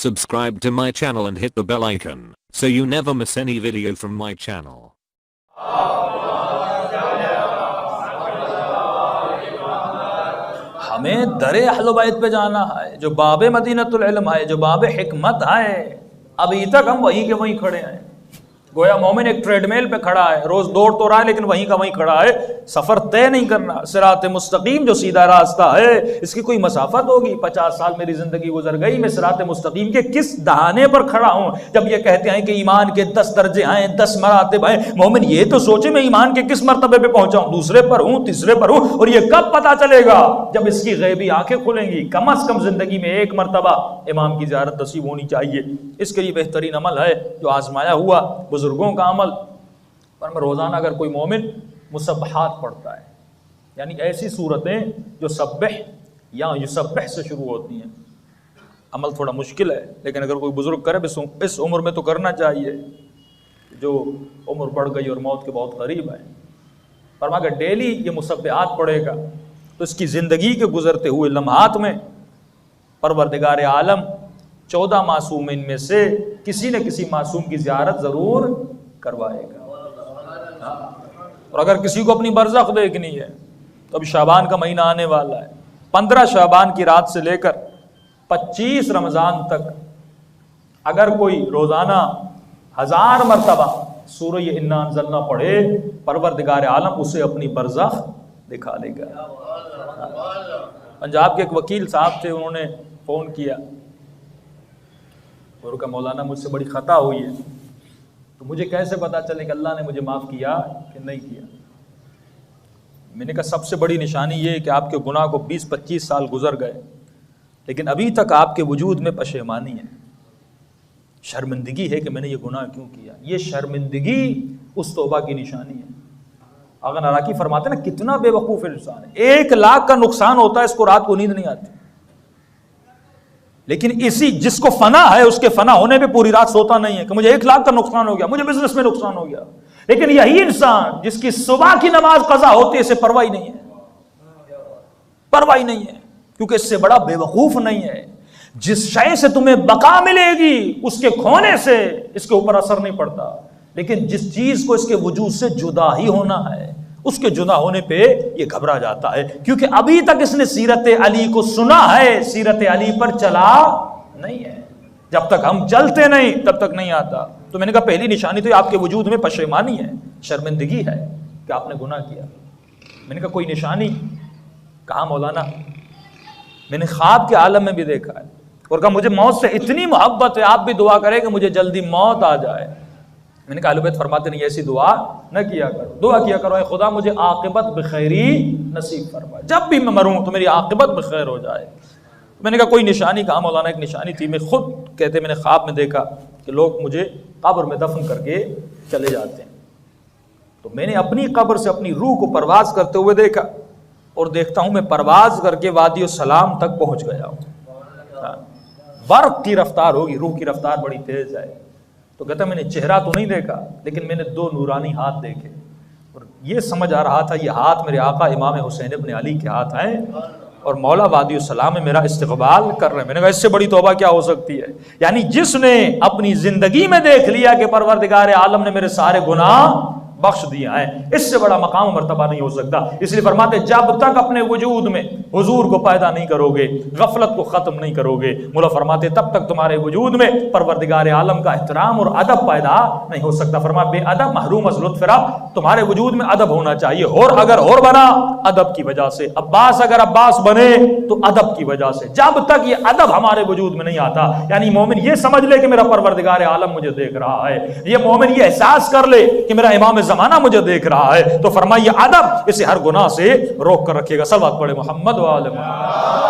Subscribe to my channel and hit the bell icon so you never miss any video from my channel. हमें दरे अहल बैत पे जाना है, जो बाबे मदीनतुल इल्म है, जो बाबे हिकमत है। अभी तक हम वहीं के वहीं खड़े हैं। गोया मोमिन एक ट्रेडमिल पे खड़ा है, रोज दौड़ तो रहा है लेकिन वहीं का वहीं खड़ा है, सफर तय नहीं करना। सिरात मुस्तकीम जो सीधा रास्ता है, इसकी कोई मसाफत होगी? 50 साल मेरी जिंदगी गुजर गई, मैं सिरात मुस्तकीम के किस दहाने पर खड़ा हूं? जब ये कहते हैं कि ईमान के 10 दर्जे हैं, 10 मरातब हैं, मोमिन ये तो सोचे मैं ईमान के किस मर्तबे पे पहुंचा हूं, दूसरे पर हूं, तीसरे पर हूं। और ये कब पता चलेगा? जब इसकी गैबी आंखें खुलेंगी। कम अज कम जिंदगी में एक मरतबा इमाम की ज़ियारत नसीब होनी चाहिए। इसके लिए बेहतरीन अमल है जो आजमाया हुआ बुजुर्गों का अमल। पर मैं रोजाना अगर कोई मोमिन मुसब्बहात पढ़ता है, यानी ऐसी सूरतें जो सब्बिह या युसब्बिह से शुरू होती हैं, अमल थोड़ा मुश्किल है लेकिन अगर कोई बुजुर्ग करे इस उम्र में तो करना चाहिए, जो उम्र बढ़ गई और मौत के बहुत करीब है। पर अगर डेली ये मुसब्बिहात पढ़ेगा तो इसकी ज़िंदगी के गुजरते हुए लम्हात में परवरदिगार आलम 14 मासूमिन में से किसी न किसी मासूम की ज़ियारत ज़रूर करवाएगा। और अगर किसी को अपनी बरज़ख देखनी है तो अभी शाबान का महीना आने वाला है। 15 शाबान की रात से लेकर 25 रमज़ान तक अगर कोई रोज़ाना 1000 मरतबा सूरह इन्ना अंज़लना पढ़े, परवरदिगार आलम उसे अपनी बरज़ख दिखा देगा। पंजाब के एक वकील साहब थे, उन्होंने फ़ोन किया और कहा मौलाना मुझसे बड़ी ख़ता हुई है, तो मुझे कैसे पता चले कि अल्लाह ने मुझे माफ़ किया कि नहीं किया? मैंने कहा सबसे बड़ी निशानी ये है कि आपके गुनाह को 20-25 साल गुजर गए लेकिन अभी तक आपके वजूद में पशेमानी है, शर्मिंदगी है कि मैंने ये गुनाह क्यों किया। ये शर्मिंदगी उस तौबा की निशानी है। अगर नाराकी फरमाते ना कितना बेवकूफ़ इंसान है, 1 लाख का नुकसान होता है, इसको रात को नींद नहीं आती। लेकिन इसी जिसको फना है उसके फना होने पे पूरी रात सोता नहीं है कि मुझे 1 लाख का नुकसान हो गया, मुझे बिजनेस में नुकसान हो गया। लेकिन यही इंसान जिसकी सुबह की नमाज कज़ा होती है, इसे परवाही नहीं है, परवाही नहीं है, क्योंकि इससे बड़ा बेवकूफ नहीं है। जिस शय से तुम्हें बका मिलेगी उसके खोने से इसके ऊपर असर नहीं पड़ता, लेकिन जिस चीज को इसके वजूद से जुदा ही होना है उसके जुदा होने पे ये घबरा जाता है, क्योंकि अभी तक इसने सीरत अली को सुना है, सीरत अली पर चला नहीं है। जब तक हम चलते नहीं तब तक नहीं आता। तो मैंने कहा पहली निशानी तो आपके वजूद में पशेमानी है, शर्मिंदगी है कि आपने गुनाह किया। मैंने कहा कोई निशानी? कहा मौलाना मैंने ख्वाब के आलम में भी देखा है, और कहा मुझे मौत से इतनी मोहब्बत है, आप भी दुआ करें कि मुझे जल्दी मौत आ जाए। मैंने कहा अहले बैत फरमाते नहीं ऐसी दुआ न किया करो, दुआ किया करो खुदा मुझे आक़िबत बखैरी नसीब फरमा, जब भी मैं मरूं तो मेरी आक़िबत बखैर हो जाए। तो मैंने कहा कोई निशानी? कहा मौलाना एक निशानी थी, मैं खुद कहते मैंने ख्वाब में देखा कि लोग मुझे कब्र में दफन करके चले जाते हैं, तो मैंने अपनी कब्र से अपनी रूह को परवाज करते हुए देखा और देखता हूं मैं परवाज करके वादी सलाम तक पहुंच गया हूं। बर्फ की रफ्तार होगी, रूह की रफ्तार बड़ी तेज है। तो कहता मैंने चेहरा तो नहीं देखा लेकिन मैंने 2 नूरानी हाथ देखे और ये समझ आ रहा था ये हाथ मेरे आका इमाम हुसैन इब्न अली के हाथ हैं और मौला वादी सलाम में मेरा इस्तकबाल कर रहे हैं। मैंने कहा इससे बड़ी तौबा क्या हो सकती है? यानी जिसने अपनी जिंदगी में देख लिया कि परवरदिगार आलम ने मेरे सारे गुनाह बख्श दिया है, इससे बड़ा मकाम मर्तबा नहीं हो सकता। इसलिए फरमाते जब तक अपने वजूद में हुजूर को पैदा नहीं करोगे, गफलत को खत्म नहीं करोगे, मौला फरमाते तब तक तुम्हारे वजूद में परवरदिगार आलम का एहतराम और अदब पैदा नहीं हो सकता। फरमा बेअदब महरूम अज़ लुत्फ़, तुम्हारे वजूद में अदब होना चाहिए। और अगर और बना अदब की वजह से, अब्बास अगर अब्बास बने तो अदब की वजह से। जब तक ये अदब हमारे वजूद में नहीं आता, यानी मोमिन ये समझ ले कि मेरा परवरदिगार आलम मुझे देख रहा है, ये मोमिन ये एहसास कर ले कि मेरा इमाम ज़माना मुझे देख रहा है, तो फरमाइए अदब इसे हर गुनाह से रोक कर रखिएगा। सल्लल्लाहु अलैहि मोहम्मद व आले मोहम्मद।